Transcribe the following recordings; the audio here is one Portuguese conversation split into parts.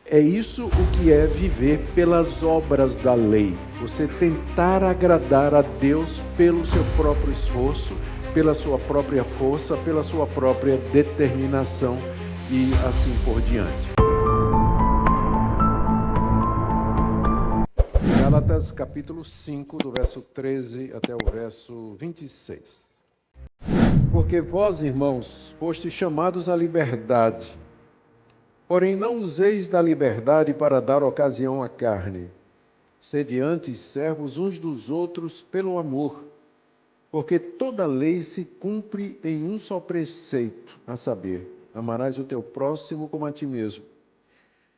É isso o que é viver pelas obras da lei. Você tentar agradar a Deus pelo seu próprio esforço, pela sua própria força, pela sua própria determinação e assim por diante. Gálatas capítulo 5, do verso 13 até o verso 26. Porque vós, irmãos, fostes chamados à liberdade. Porém, não useis da liberdade para dar ocasião à carne. Sede antes servos uns dos outros pelo amor. Porque toda lei se cumpre em um só preceito, a saber, amarás o teu próximo como a ti mesmo.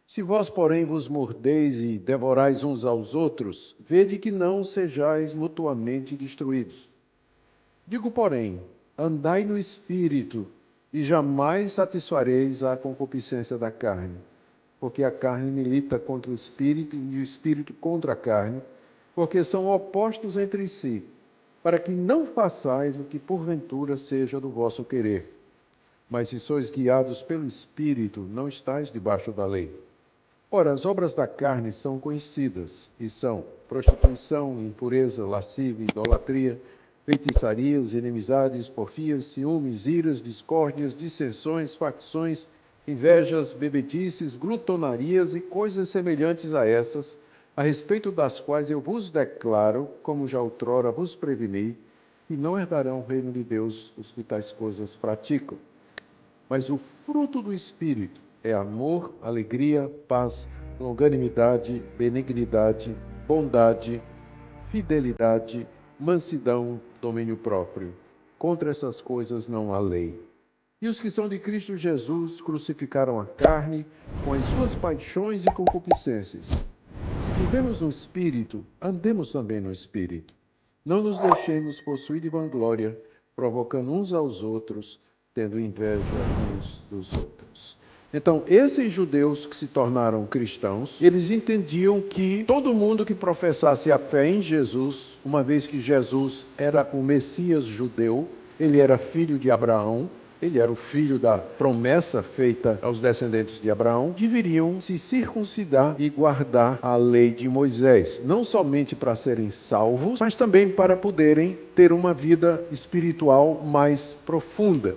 Se vós, porém, vos mordeis e devorais uns aos outros, vede que não sejais mutuamente destruídos. Digo, porém, andai no Espírito, e jamais satisfareis a concupiscência da carne, porque a carne milita contra o Espírito e o Espírito contra a carne, porque são opostos entre si, para que não façais o que porventura seja do vosso querer. Mas se sois guiados pelo Espírito, não estáis debaixo da lei. Ora, as obras da carne são conhecidas, e são prostituição, impureza, lascívia, idolatria, feitiçarias, inimizades, porfias, ciúmes, iras, discórdias, dissensões, facções, invejas, bebedices, glutonarias e coisas semelhantes a essas, a respeito das quais eu vos declaro, como já outrora vos preveni, que não herdarão o reino de Deus os que tais coisas praticam. Mas o fruto do Espírito é amor, alegria, paz, longanimidade, benignidade, bondade, fidelidade, mansidão, domínio próprio. Contra essas coisas não há lei. E os que são de Cristo Jesus crucificaram a carne com as suas paixões e concupiscências. Se vivemos no Espírito, andemos também no Espírito. Não nos deixemos possuir de vanglória, provocando uns aos outros, tendo inveja uns dos outros. Então, esses judeus que se tornaram cristãos, eles entendiam que todo mundo que professasse a fé em Jesus, uma vez que Jesus era o Messias judeu, ele era filho de Abraão, ele era o filho da promessa feita aos descendentes de Abraão, deveriam se circuncidar e guardar a lei de Moisés, não somente para serem salvos, mas também para poderem ter uma vida espiritual mais profunda,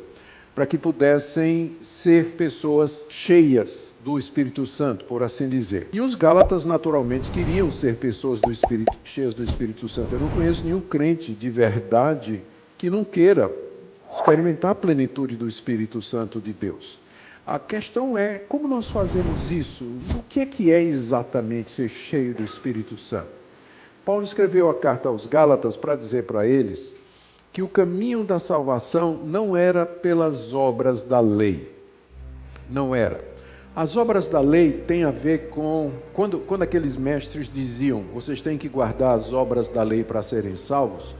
para que pudessem ser pessoas cheias do Espírito Santo, por assim dizer. E os Gálatas, naturalmente, queriam ser pessoas do Espírito, cheias do Espírito Santo. Eu não conheço nenhum crente de verdade que não queira experimentar a plenitude do Espírito Santo de Deus. A questão é, como nós fazemos isso? O que é exatamente ser cheio do Espírito Santo? Paulo escreveu a carta aos Gálatas para dizer para eles que o caminho da salvação não era pelas obras da lei. Não era. As obras da lei têm a ver com... Quando aqueles mestres diziam, vocês têm que guardar as obras da lei para serem salvos,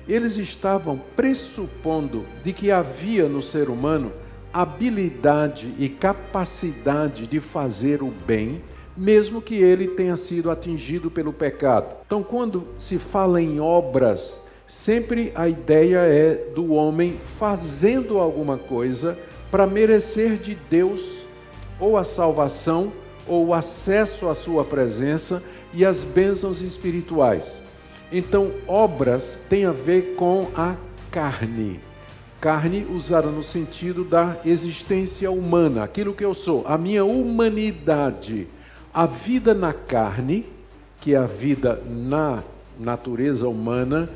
eles estavam pressupondo de que havia no ser humano habilidade e capacidade de fazer o bem, mesmo que ele tenha sido atingido pelo pecado. Então, quando se fala em obras, sempre a ideia é do homem fazendo alguma coisa para merecer de Deus ou a salvação ou o acesso à sua presença e as bênçãos espirituais. Então, obras têm a ver com a carne. Carne usada no sentido da existência humana, aquilo que eu sou, a minha humanidade. A vida na carne, que é a vida na natureza humana,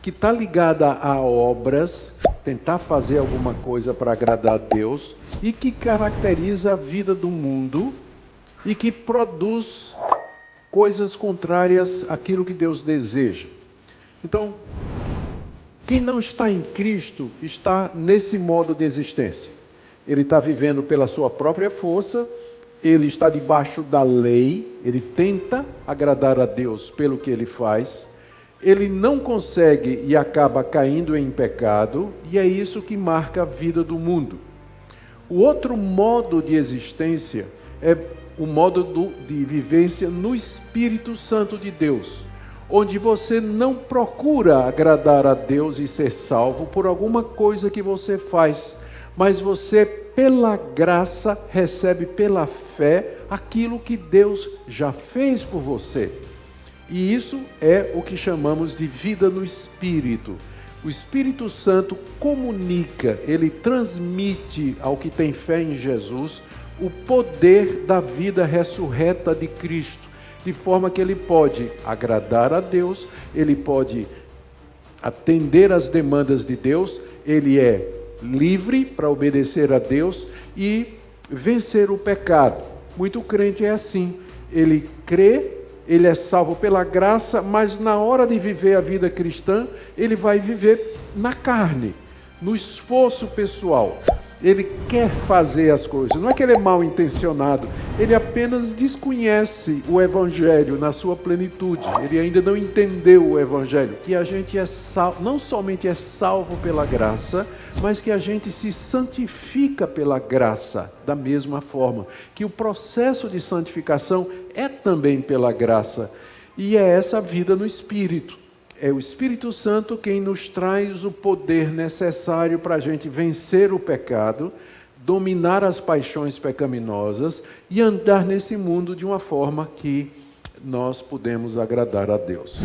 que está ligada a obras, tentar fazer alguma coisa para agradar a Deus, e que caracteriza a vida do mundo, e que produz coisas contrárias àquilo que Deus deseja. Então, quem não está em Cristo está nesse modo de existência. Ele está vivendo pela sua própria força, ele está debaixo da lei, ele tenta agradar a Deus pelo que ele faz, ele não consegue e acaba caindo em pecado, e é isso que marca a vida do mundo. O outro modo de existência é o modo de vivência no Espírito Santo de Deus, onde você não procura agradar a Deus e ser salvo por alguma coisa que você faz, mas você pela graça, recebe pela fé aquilo que Deus já fez por você. E isso é o que chamamos de vida no Espírito. O Espírito Santo comunica, ele transmite ao que tem fé em Jesus o poder da vida ressurreta de Cristo, de forma que ele pode agradar a Deus, ele pode atender às demandas de Deus, ele é livre para obedecer a Deus e vencer o pecado. Muito crente é assim, ele crê, ele é salvo pela graça, mas na hora de viver a vida cristã, ele vai viver na carne, no esforço pessoal. Ele quer fazer as coisas, não é que ele é mal intencionado, ele apenas desconhece o Evangelho na sua plenitude, ele ainda não entendeu o Evangelho, que a gente é salvo, não somente é salvo pela graça, mas que a gente se santifica pela graça, da mesma forma, que o processo de santificação é também pela graça, e é essa vida no Espírito. É o Espírito Santo quem nos traz o poder necessário para a gente vencer o pecado, dominar as paixões pecaminosas e andar nesse mundo de uma forma que nós podemos agradar a Deus.